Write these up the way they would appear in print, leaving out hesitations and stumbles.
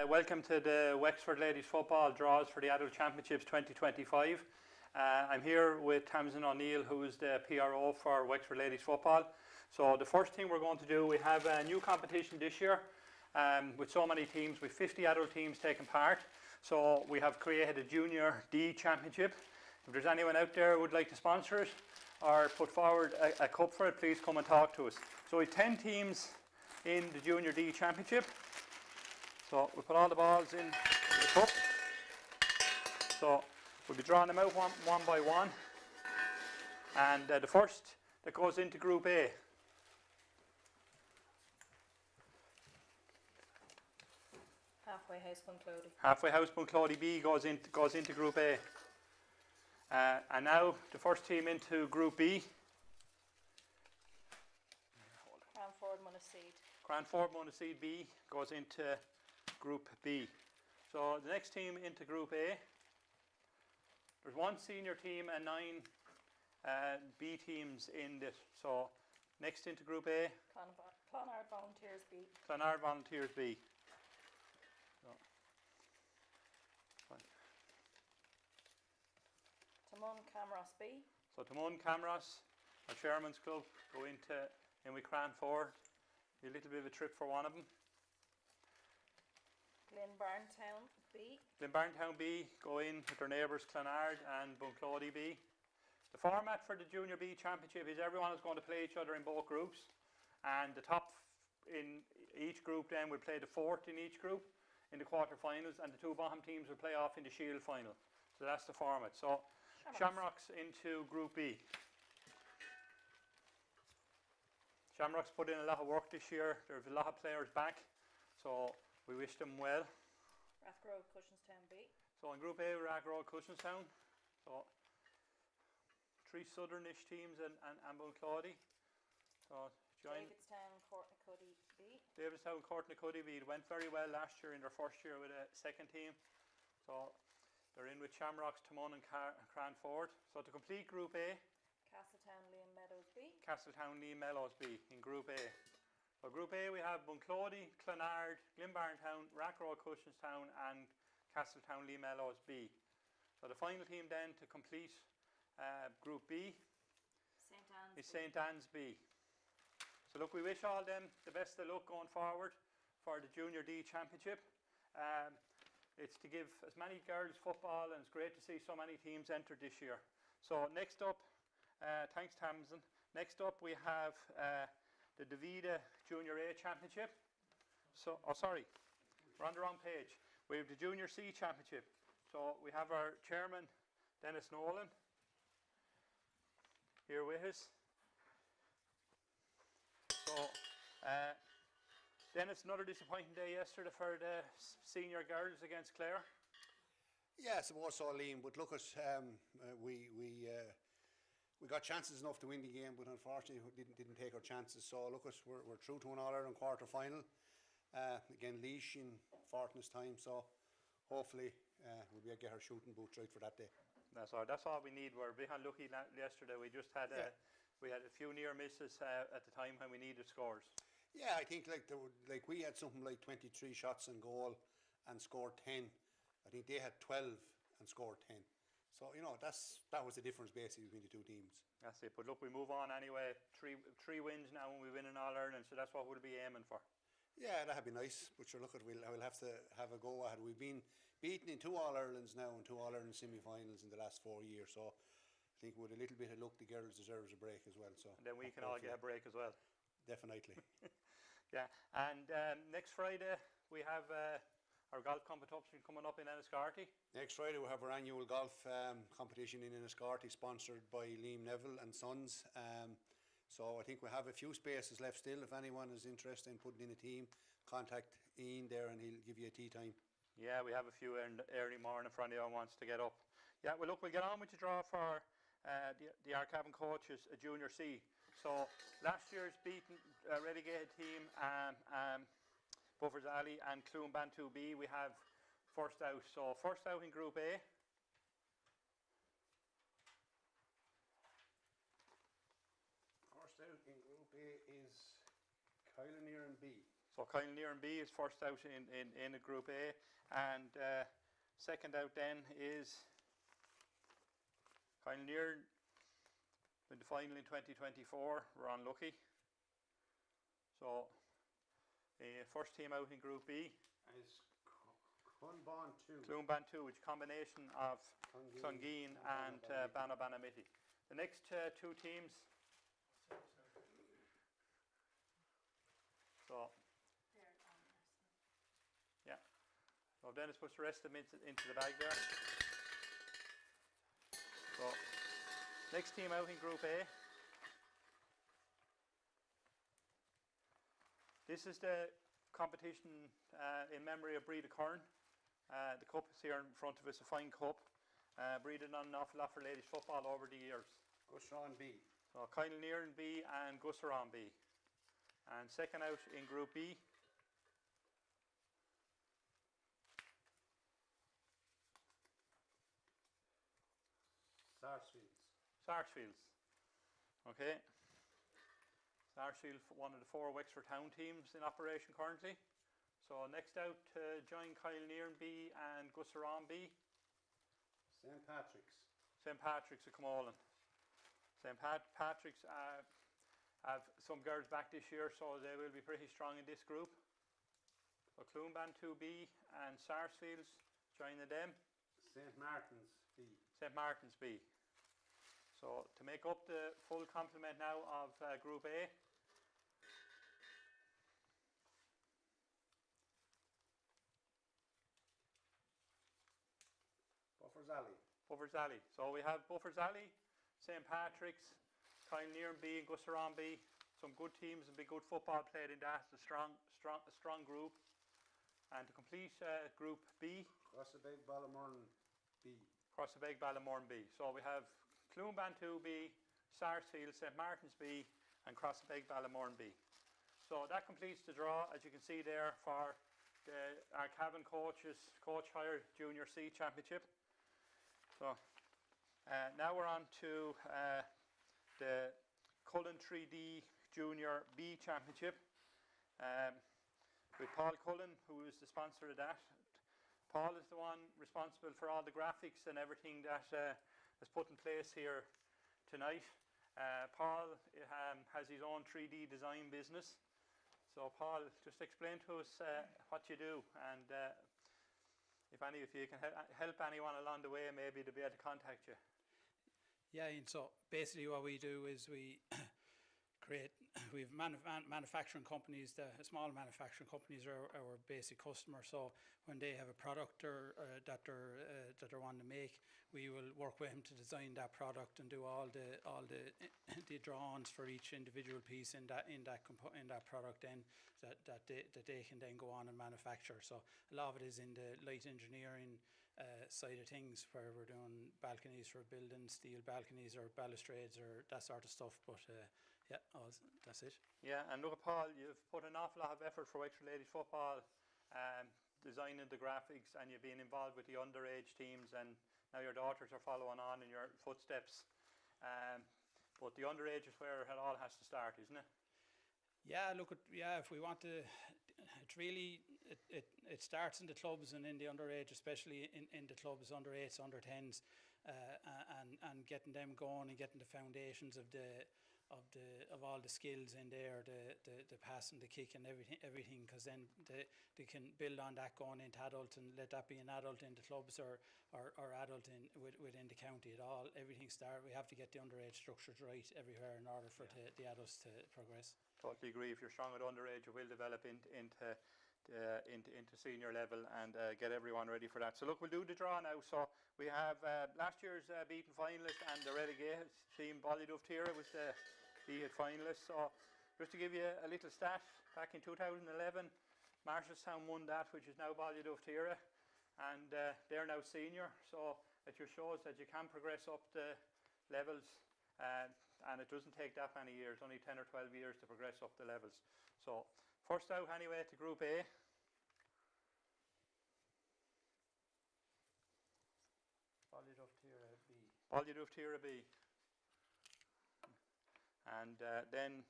Welcome to the Wexford Ladies Football Draws for the Adult Championships 2025. I'm here with Tamsin O'Neill, who's the PRO for Wexford Ladies Football. So the first thing we're going to do, we have a new competition this year with so many teams, with 50 adult teams taking part. So we have created a Junior D Championship. If there's anyone out there who would like to sponsor it or put forward a cup for it, please come and talk to us. So we have 10 teams in the Junior D Championship. So we put all the balls in the cup. So we'll be drawing them out one by one. And the first that goes into Group A. Halfway House Bunclody. Halfway House Bunclody B goes into Group A. And now the first team into Group B. Cranford Monaseed. Cranford Monaseed B goes into Group B. So the next team into Group A. There's one senior team and 9 B teams in this. So next into Group A. Clonard Volunteers B. Clonard Volunteers B. Timon Camross B. So Timon Camross, our Chairman's Club, go in with Cranford. A little bit of a trip for one of them. Glenbarntown B. Glenbarntown B go in with their neighbours Clonard and Bunclody B. The format for the Junior B Championship is everyone is going to play each other in both groups, and the top in each group then will play the fourth in each group in the quarter-finals, and the 2 bottom teams will play off in the Shield final. So that's the format. So Shamrocks into Group B. Shamrocks put in a lot of work this year. There's a lot of players back, so we wish them well. Rathgrove Cushenstown B. So in Group A, Rathgrove Cushenstown. So 3 southern-ish teams and Bunclody. So Davidstown Courtnacuddy B. Davidstown Courtnacuddy B. It went very well last year in their first year with a second team. So they're in with Shamrocks, Timon and Cranford. So to complete Group A. Castletown Liam Meadows B. Castletown Liam Meadows B in Group A. So Group A we have Bunclody, Clonard, Glenbarntown, Rathgrove Cushenstown and Castletown Liam Meadows B. So the final team then to complete Group B is St Anne's B. So look, we wish all them the best of luck going forward for the Junior D Championship. It's to give as many girls football, and it's great to see so many teams entered this year. So next up, thanks Tamsin, next up we have the Davida Junior A Championship. So, we're on the wrong page. We have the Junior C Championship. So we have our chairman, Dennis Nolan, here with us. So, Dennis, another disappointing day yesterday for the senior girls against Clare. Yeah, I suppose so, Liam. But look, we got chances enough to win the game, but unfortunately didn't take our chances. So look, we're through to an All-Ireland quarter-final. Again, Laois in Fortnight's time. So hopefully we'll be able to get our shooting boots right for that day. That's all we need. We're a bit unlucky yesterday. We just had we had a few near misses at the time when we needed scores. Yeah, I think we had something like 23 shots on goal and scored 10. I think they had 12 and scored 10. So, you know, that was the difference basically between the 2 teams. That's it. But look, we move on anyway. Three wins now when we win in All-Ireland, so that's what we'll be aiming for. Yeah, that'd be nice. But sure, look, we'll have to have a go at it. We've been beaten in 2 All-Irelands now and 2 All-Ireland semi-finals in the last 4 years. So I think with a little bit of luck, the girls deserves a break as well. So and then we can all get a break as well. Definitely. Yeah, and next Friday we have our golf competition coming up in Enniscorthy. Next Friday we have our annual golf competition in Enniscorthy, sponsored by Liam Neville and Sons. So I think we have a few spaces left still. If anyone is interested in putting in a team, contact Ian there and he'll give you a tee time. Yeah, we have a few in the early morning for anyone who wants to get up. Yeah, well look, we'll get on with the draw for the Arcabin coaches, a Junior C. So last year's beaten relegated team, Buffers Alley and Clune Bantu B, we have first out. So first out in Group A. First out in Group A is Kylenear and B. So Kylenear B is first out in a Group A, and second out then is Kylenear in the final in 2024. We're unlucky. So first team out in Group B is Clonban 2. Clonban 2, which is a combination of Clongeen and Bannabanamity. The next two teams. So yeah. So Dennis puts the rest of them into the bag there. So next team out in Group A. This is the competition in memory of Breda Curran. The cup is here in front of us, a fine cup. Breda done an awful lot for ladies football over the years. Gussaran B. So Kylenear B and Gussaran B. And second out in Group B. Sarsfields. Okay. Sarsfield, one of the 4 Wexford Town teams in operation currently. So next out to join Kylenear B and Gussaran B. St. Patrick's. St. Patrick's of Camolan. St. Patrick's have some girls back this year, so they will be pretty strong in this group. So Clonban 2B and Sarsfields joining them. St. Martin's B. St. Martin's B. So to make up the full complement now of Group A. Buffers Alley. So we have Buffers Alley, St. Patrick's, Kylenear B and Gussaran B. Some good teams and big good football played in that. A strong group. And to complete Group B. Crossabeg Ballamorn B. Crossabeg Ballamorn B. So we have Clonban 2B, Sarsfield, St. Martin's B and Crossabeg Ballamorn B. So that completes the draw, as you can see there, for our Cavan Coaches Coach Hire Junior C Championship. So now we're on to the Cullen 3D Junior B Championship with Paul Cullen, who is the sponsor of that. Paul is the one responsible for all the graphics and everything that is put in place here tonight. Paul has his own 3D design business. So Paul, just explain to us what you do, and if any of you can help anyone along the way, maybe to be able to contact you. Yeah, and so basically what we do is we we've manufacturing companies, the small manufacturing companies are our basic customer. So when they have a product that they're wanting to make, we will work with them to design that product and do all the the drawings for each individual piece in that product then that they can then go on and manufacture. So a lot of it is in the light engineering side of things, where we're doing balconies for buildings, steel balconies or balustrades or that sort of stuff. But yeah, that's it. Yeah, and look, Paul, you've put an awful lot of effort for Wexford Ladies Football, designing the graphics, and you've been involved with the underage teams, and now your daughters are following on in your footsteps. But the underage is where it all has to start, isn't it? Yeah, look, if we want to, it's really, it starts in the clubs and in the underage, especially in the clubs, under 8s, under 10s, and getting them going and getting the foundations of all the skills in there, the pass and the kick and everything, because then they can build on that going into adult, and let that be an adult in the clubs or adult within the county at all. Everything we have to get the underage structures right everywhere in order for the adults to progress. Totally agree. If you're strong at underage, you will develop into senior level and get everyone ready for that. So look, we'll do the draw now. So we have last year's beaten finalist and the relegated team, Ballyduff Tira was the beaten finalist. So just to give you a little stat, back in 2011, Marshallstown won that, which is now Ballyduff Tira, and they're now senior. So it just shows that you can progress up the levels, and it doesn't take that many years, only 10 or 12 years to progress up the levels. So first out anyway to Group A. Ballyduff Tira B. And then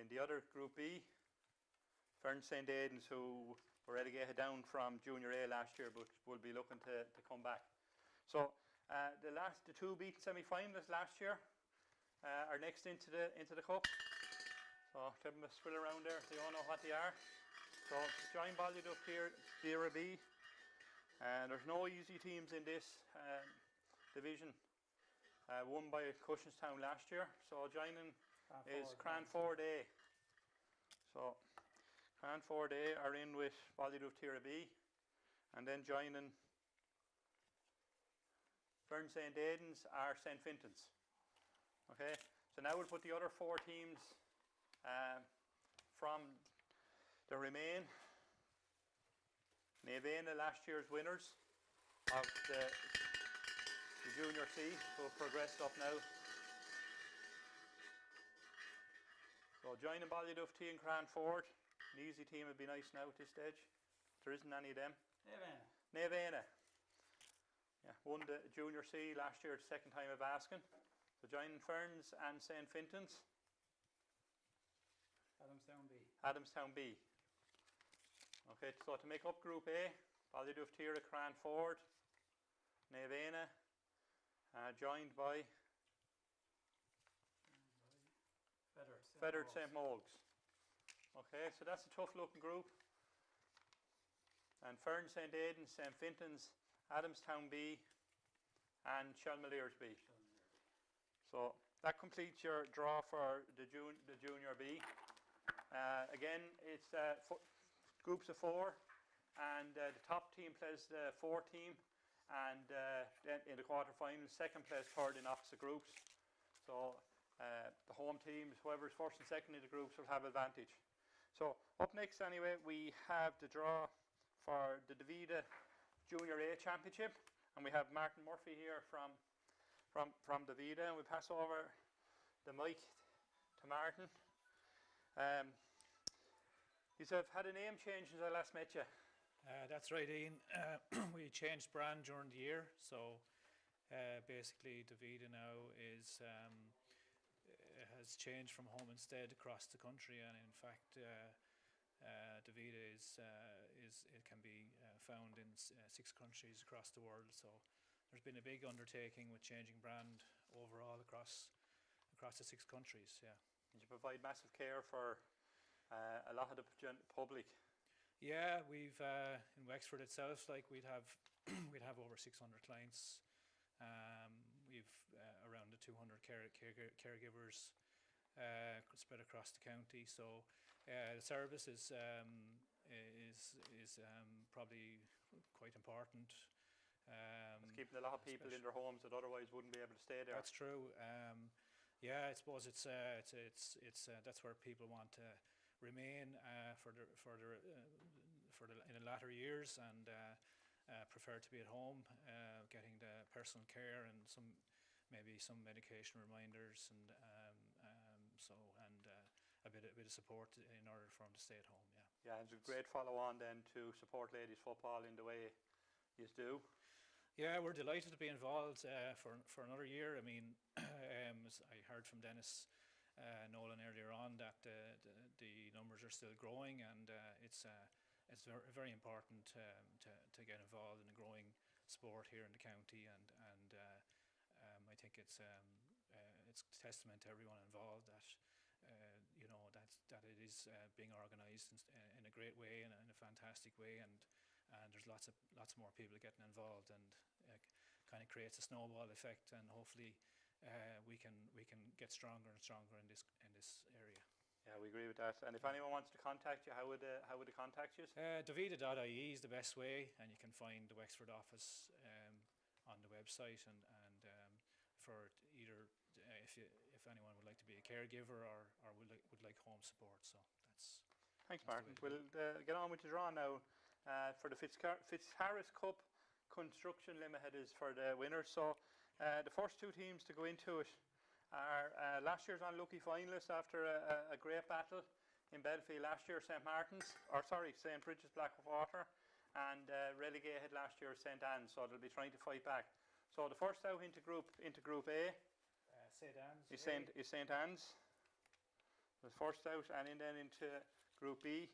In the other Group B, Fern St. Aidan's, who were relegated down from Junior A last year, but will be looking to come back. So the two beaten semi-finalists last year are next into the cup. So give them a spill around there. They all know what they are. So join Ballyduff Tira B. And there's no easy teams in this division. Won by Cushenstown last year. So joining is Cranford A. So Cranford A are in with Ballyduff Tira B. And then joining Fern St. Aidan's are St. Fintan's. Okay, so now we'll put the other 4 teams from the remain. Nevena, last year's winners of the Junior C, who have progressed up now. So joining Ballyduff T and Cranford. An easy team would be nice now at this stage. There isn't any of them. Nevena. Yeah, won the Junior C last year, the second time of asking. So joining Ferns and St. Fintan's. Adamstown B. Okay, so to make up Group A, Ballyduff Tira, Cranford, Nevena, joined by Fettered St. Mogs. Okay, so that's a tough looking group. And Fern St. Aidan's, St. Fintan's, Adamstown B, and Chelmaliers B. So that completes your draw for the Junior B. Again, it's groups of 4, and the top team plays the 4th team, and then in the quarterfinals, second plays third in opposite groups. So the home teams, whoever's first and second in the groups, will have advantage. So up next, anyway, we have the draw for the Davida Junior A Championship, and we have Martin Murphy here from Davida, and we pass over the mic to Martin. You have had a name change since I last met you. That's right, Ian. We changed brand during the year, so basically Davida now has changed from home instead across the country, and in fact Davida it can be found in 6 countries across the world. So there's been a big undertaking with changing brand overall across the 6 countries. Yeah. Did you provide massive care for a lot of the public? Yeah, we've in Wexford itself, like we'd have over 600 clients. We've around the 200 caregivers spread across the county. So the service is probably quite important. It's keeping a lot of people in their homes that otherwise wouldn't be able to stay there. That's true. Yeah, I suppose it's that's where people want to remain in the latter years, and prefer to be at home, getting the personal care and maybe some medication reminders, and a bit of support in order for them to stay at home. Yeah. Yeah, it's a great follow on then to support ladies football in the way you do. Yeah, we're delighted to be involved for another year. I mean, I heard from Dennis Nolan earlier on that the numbers are still growing, and it's very important to get involved in a growing sport here in the county, and I think it's testament to everyone involved that that it is being organised in a great way and in a fantastic way, and there's lots more people getting involved, and kind of creates a snowball effect, and hopefully we can get stronger and stronger in this area. Yeah, we agree with that. And if anyone wants to contact you, how would they contact you? Davida.ie is the best way, and you can find the Wexford office on the website, and for either if anyone would like to be a caregiver or would like home support. So thanks, Martin. We'll get on with the draw now. For the Fitzharris Cup, Construction Limited is for the winners. So the first 2 teams to go into it are last year's unlucky finalists after a great battle in Belfield last year, St. Bridget's Blackwater, and relegated last year St. Anne's. So they'll be trying to fight back. So the first out into Group A St. Anne's is St. Anne's. The first out, and then into Group B.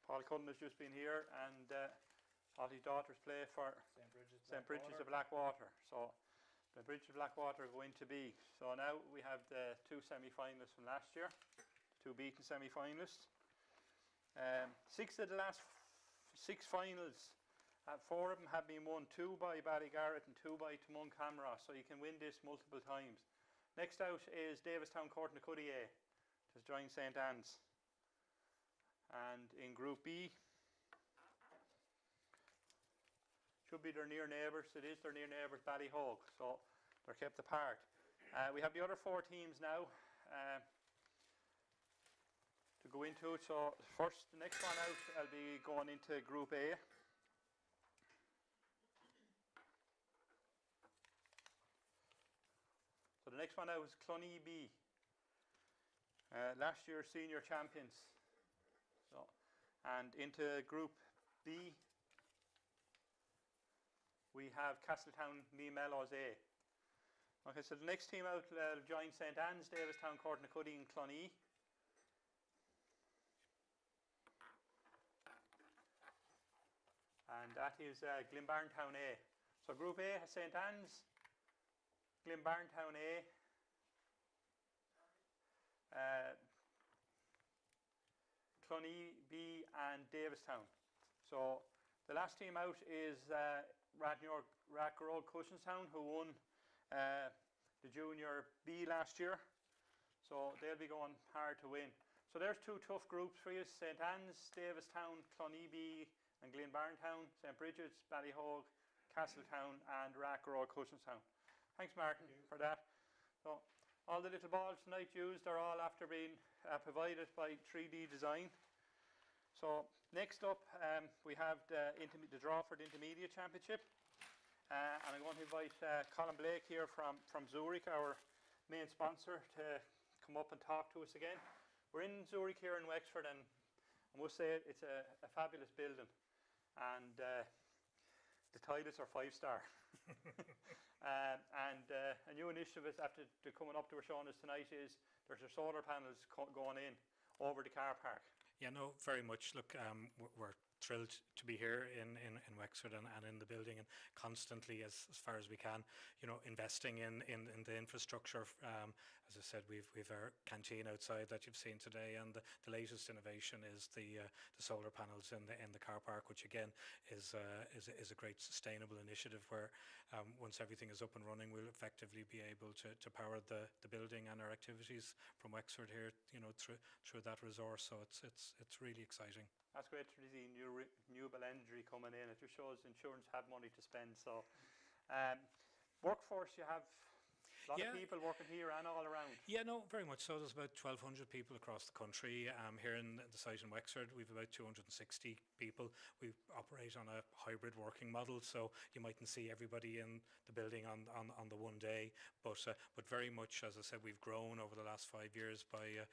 Paul Cullen has just been here, and all his daughters play for St. Bridget's of Blackwater. So the Bridge of Blackwater go into B. So now we have the 2 semi-finalists from last year, 2 beaten semi-finalists. 6 of the last 6 finals, 4 of them have been won, 2 by Ballygarrett and 2 by Timon Camera, so you can win this multiple times. Next out is Davistown Courtnacoody A, to join St. Anne's. And in Group B, should be their near neighbours. It is their near neighbours, Ballyhogue, so they're kept apart. We have the other 4 teams now to go into it. So first, the next one out, I'll be going into Group A. So the next one out is Clonee B, last year's senior champions. So, and into Group B, we have Castletown Lee Mellows A. Okay, so the next team out will join St. Anne's, Davistown, Courtnacoody and Clonee. And that is Glenbarntown A. So Group A has St. Anne's, Glenbarntown A, Clonee B and Davistown. So the last team out is Rathroad Cushenstown, who won the Junior B last year. So they'll be going hard to win. So there's 2 tough groups for you: St. Anne's, Davistown, Clonee B and Glenbarntown, St. Bridget's, Ballyhogue, Castletown and Rathroad Cushenstown. Thanks, Martin, for that. So all the little balls tonight used are all after being provided by 3D Design. So next up, we have the Drawford Intermediate Championship, and I'm going to invite Colin Blake here from Zurich, our main sponsor, to come up and talk to us again. We're in Zurich here in Wexford, and I must say it's a fabulous building, and the toilets are 5-star. And a new initiative after coming up to showing us tonight is there's solar panels going in over the car park. Yeah, no, very much. Look, we're thrilled to be here in Wexford and in the building, and constantly, as far as we can, investing in the infrastructure. As I said, we've our canteen outside that you've seen today, and the latest innovation is the solar panels in the car park, which again is a great sustainable initiative where once everything is up and running, we'll effectively be able to power the building and our activities from Wexford here, through that resource. So it's really exciting. That's great to see renewable energy coming in. It just shows insurance have money to spend. So workforce, you have a lot of people working here and all around. Yeah, no, very much so. There's about 1,200 people across the country. Here in the site in Wexford, we've about 260 people. We operate on a hybrid working model, so you mightn't see everybody in the building on the one day, but very much, as I said, we've grown over the last 5 years by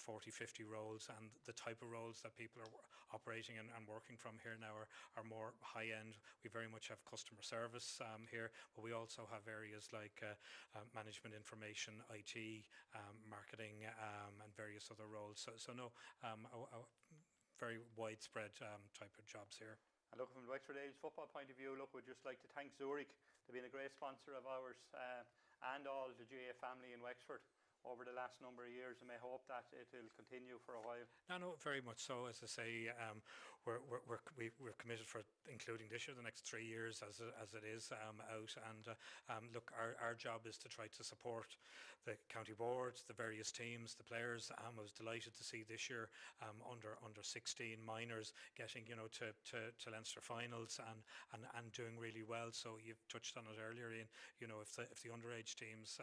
40, 50 roles, and the type of roles that people are operating and working from here now are more high-end. We very much have customer service here, but we also have areas like management information, IT, marketing, and various other roles. So no, a very widespread type of jobs here. And look, from the Wexford Age football point of view, we'd just like to thank Zurich for being a great sponsor of ours and all the GA family in Wexford over the last number of years, and I hope that it will continue for a while. No, very much so. As I say, we're committed for including this year, the next 3 years as it is out. And look, our job is to try to support the county boards, the various teams, the players. I was delighted to see this year under 16 minors getting to Leinster finals and doing really well. So you've touched on it earlier, Ian. If the underage teams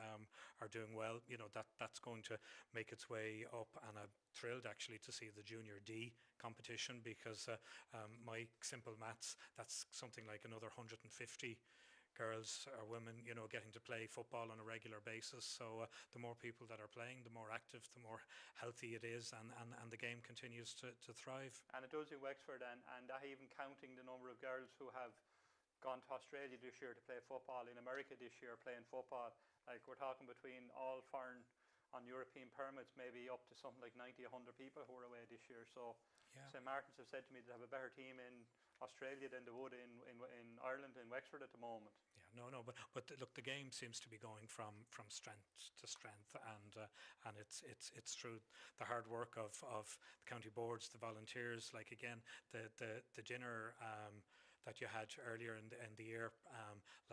are doing well, that's going to make its way up, and I'm thrilled actually to see the Junior D competition, because my simple maths, that's something like another 150 girls or women, getting to play football on a regular basis. So the more people that are playing, the more active, the more healthy it is, and the game continues to thrive. And it does in Wexford, and that even counting the number of girls who have gone to Australia this year to play football, in America this year playing football. Like, we're talking between all foreign on European permits, maybe up to something like 90, 100 people who are away this year. So Yeah. St. Martin's have said to me they have a better team in Australia than they would in Ireland, in Wexford at the moment. Yeah, no, but look, the game seems to be going from strength to strength, and it's through the hard work of the county boards, the volunteers. Like again, the dinner that you had earlier in the year,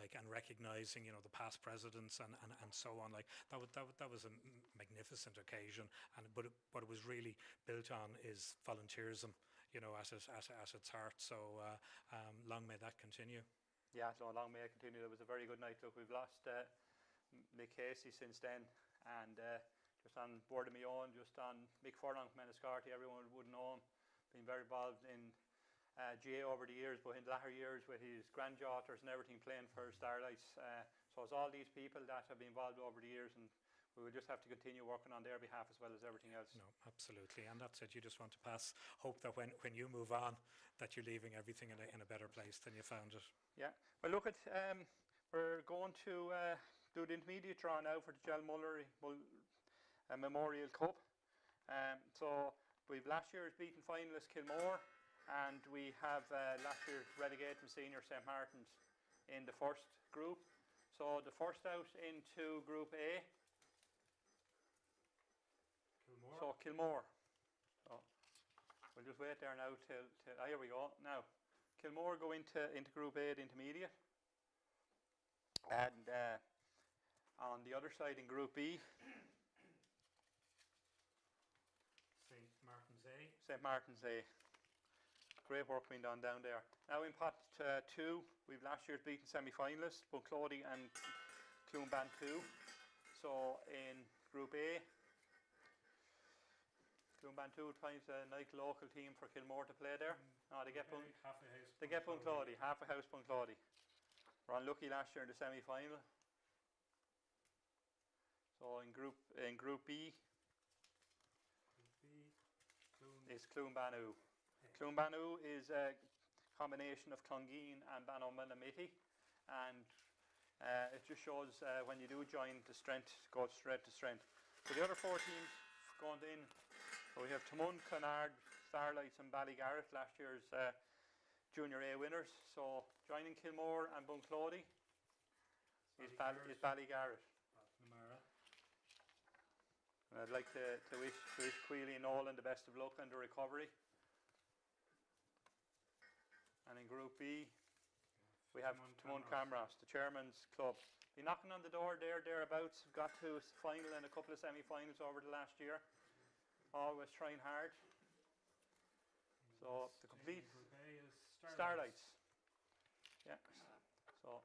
like, and recognising, you know, the past presidents and so on. Like that was a magnificent occasion, but what it was really built on is volunteerism, you know, at its heart. So long may that continue. Yeah, so long may it continue. It was a very good night. Look, we've lost Mick Casey since then, and just on board of my own, just on Mick Furlong from Enniscorthy, everyone would know him, been very involved in GA over the years, but in the latter years with his granddaughters and everything playing for Starlights. So it's all these people that have been involved over the years, and we will just have to continue working on their behalf as well as everything else. No, absolutely, and that's it. You just want to pass hope that when you move on, that you're leaving everything in a better place than you found it. Yeah. Well, look at we're going to do the intermediate draw now for the Gel Mullery Memorial Cup. So we've last year's beaten finalist Kilmore, and we have last year's relegated from senior St. Martin's in the first group. So the first out into Group A. So Kilmore. So we'll just wait there now till here we go. Now Kilmore go into Group A, the intermediate, and on the other side in Group B, St. Martin's A. St. Martin's A. Great work being done down there. Now in pot 2, we've last year's beaten semi-finalists, Bunclody and Cloomban 2. So in Group A, Cloomban 2 finds a nice local team for Kilmore to play there. They get Bunclody, half a house Bunclody. Were unlucky last year in the semi-final. So in Group B is Cloombanu. Cloombanu is a combination of Clongeen and Bannermanamity, and it just shows when you do join, the strength goes straight to strength. So the other 4 teams going in, so we have Tamun, Clonard, Starlights and Ballygarrett, last year's Junior A winners. So joining Kilmore and Bunclody is Ballygarrett. And I'd like to wish Queely and Nolan the best of luck in the recovery. And in Group B, we have Timon Camross, the chairman's club. Been knocking on the door thereabouts. Got to final and a couple of semi-finals over the last year. Always trying hard. So the complete Starlights. Yeah. So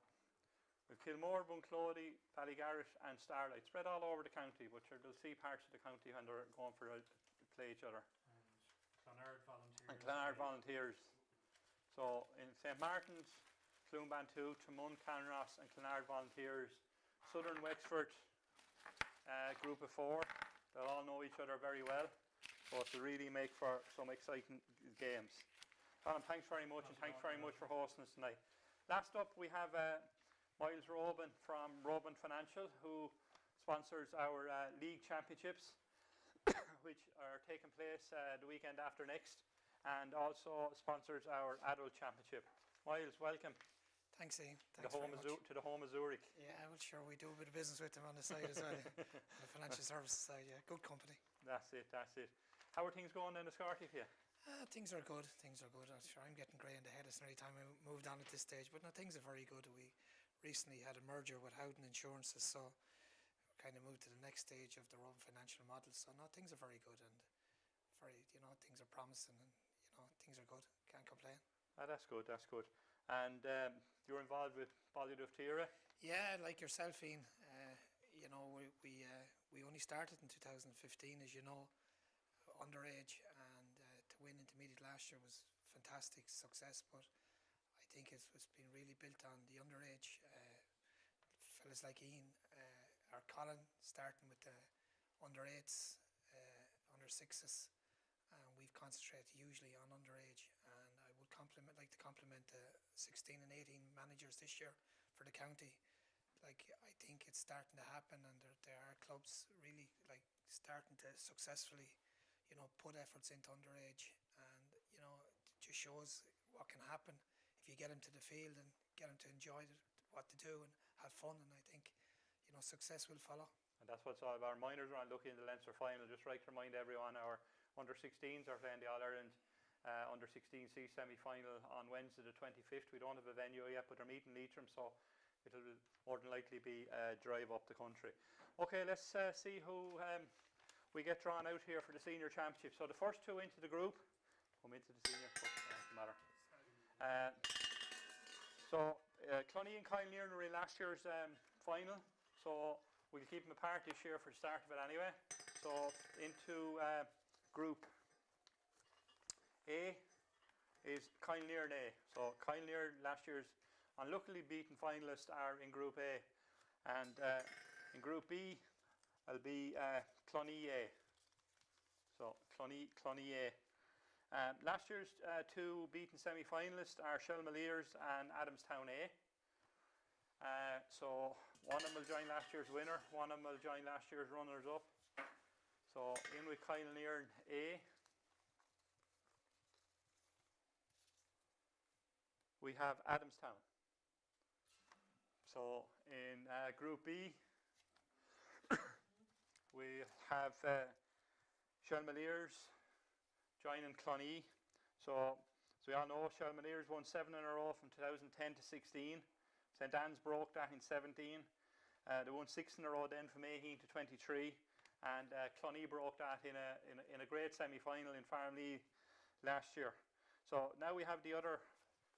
we've Kilmore, Bunclody, Ballygarrett and Starlight spread all over the county, but sure, they'll see parts of the county when they're going for to play each other. And Clonard Volunteers. So in St. Martin's, Cloomban 2, Timon, Canross and Clonard Volunteers. Southern Wexford, group of 4. They'll all know each other very well. So to really make for some exciting games. Colin, thanks very much, and thanks very much for hosting us tonight. Last up, we have Miles Robin from Robin Financial, who sponsors our league championships, which are taking place the weekend after next, and also sponsors our adult championship. Miles, welcome. Thanks, Ian. To the home of Zurich. Yeah, well, sure, we do a bit of business with them on the side as well, on the financial services side. Yeah, good company. That's it. How are things going in the Scorty for you? Things are good. I'm sure I'm getting grey in the head. It's nearly time I moved on at this stage, but no, things are very good. We recently had a merger with Howden Insurances, so we kind of moved to the next stage of the Robin financial model. So no, things are very good, and things are promising, and things are good. Can't complain. That's good. And you're involved with Ballyduftira? Yeah, like yourself, Ian. We only started in 2015, as you know, underage, and to win intermediate last year was fantastic success. But I think it's been really built on the underage fellas like Ian, or Colin, starting with the under 8s, under 6s, and we've concentrated usually on underage. And I would like to compliment the 16 and 18 managers this year for the county. Like, I think it's starting to happen, and there are clubs really like starting to successfully, put efforts into underage, and it just shows what can happen if you get them to the field and get them to enjoy what to do and have fun. And I think success will follow. And that's what's all about. Our minors are on looking in the Leinster final. Just like to remind everyone, our under-16s are playing the All-Ireland under-16C semi-final on Wednesday the 25th. We don't have a venue yet, but they're meeting Leitrim, so it'll more than likely be a drive up the country. Okay, let's see who we get drawn out here for the senior championship. So the first two into the group come into the senior, but doesn't matter. Clonee and Kylenear were in last year's final, so we'll keep them apart this year for the start of it anyway. So into Group A is Kylenear and A. So Kylenear, last year's unluckily beaten finalists, are in Group A, and in Group B will be Clonee A. So Clonee A. Last year's two beaten semi-finalists are Shelmaliers and Adamstown A. So one of them will join last year's winner, one of them will join last year's runners-up. So in with Kylenear A. We have Adamstown. So in Group B, we have Shelmaliers joining Clonee. So as we all know, Shelmaliers won 7 in a row from 2010 to 16. St Anne's broke that in 17. They won 6 in a row then from 18 to 23. And Clonee broke that in a great semi-final in Farmlee last year. So now we have the other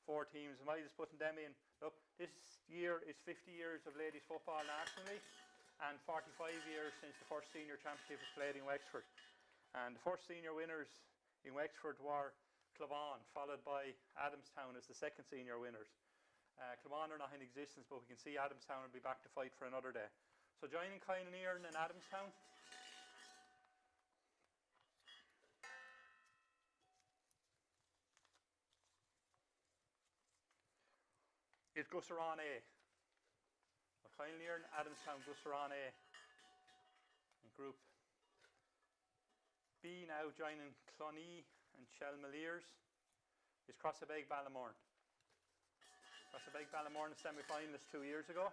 4 teams. Am I just putting them in? Look, this year is 50 years of ladies football nationally, and 45 years since the first senior championship was played in Wexford. And the first senior winners in Wexford were Clubon, followed by Adamstown as the second senior winners. Clubon are not in existence, but we can see Adamstown will be back to fight for another day. So joining Kylenear and Adamstown is Gussaran A. Kylenear and Adamstown, Gussaran A. In Group B now joining Clonee and Shelmaliers is Crossabeg Ballamorn. Crossabeg Ballamorn is semi-finalist 2 years ago.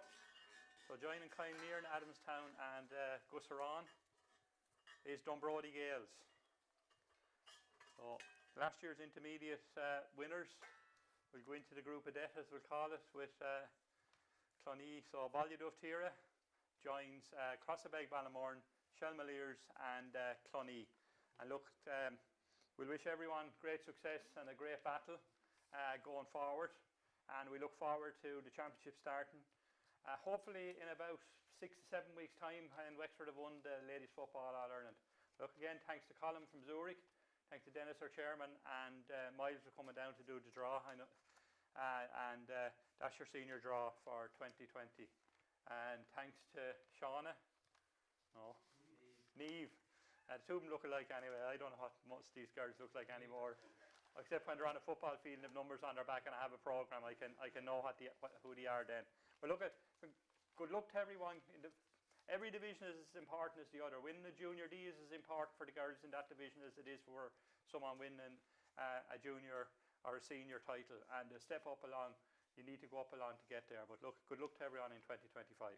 So joining Kylenear and Adamstown and Gussaran is Dunbrody Gales. So last year's intermediate winners will go into the group of death, as we'll call it, with Clonee. So Ballyduff Tira joins Crossabeg Ballamorn, Shelmaliers and Clonee. And look, we'll wish everyone great success and a great battle going forward. And we look forward to the championship starting. Hopefully in about 6 to 7 weeks' time, and Wexford have won the Ladies Football All-Ireland. Look, again, thanks to Colin from Zurich. Thanks to Dennis, our chairman, and Miles for coming down to do the draw. I know, and that's your senior draw for 2020. And thanks to Shauna. No, Niamh. The two of them look alike anyway. I don't know what most of these girls look like anymore, except when they're on a football field and have numbers on their back and I have a program. I can know who they are then. But look at, good luck to everyone. Every division is as important as the other. Winning the Junior D is as important for the girls in that division as it is for someone winning a junior or a senior title. And to step up along, you need to go up along to get there. But look, good luck to everyone in 2025.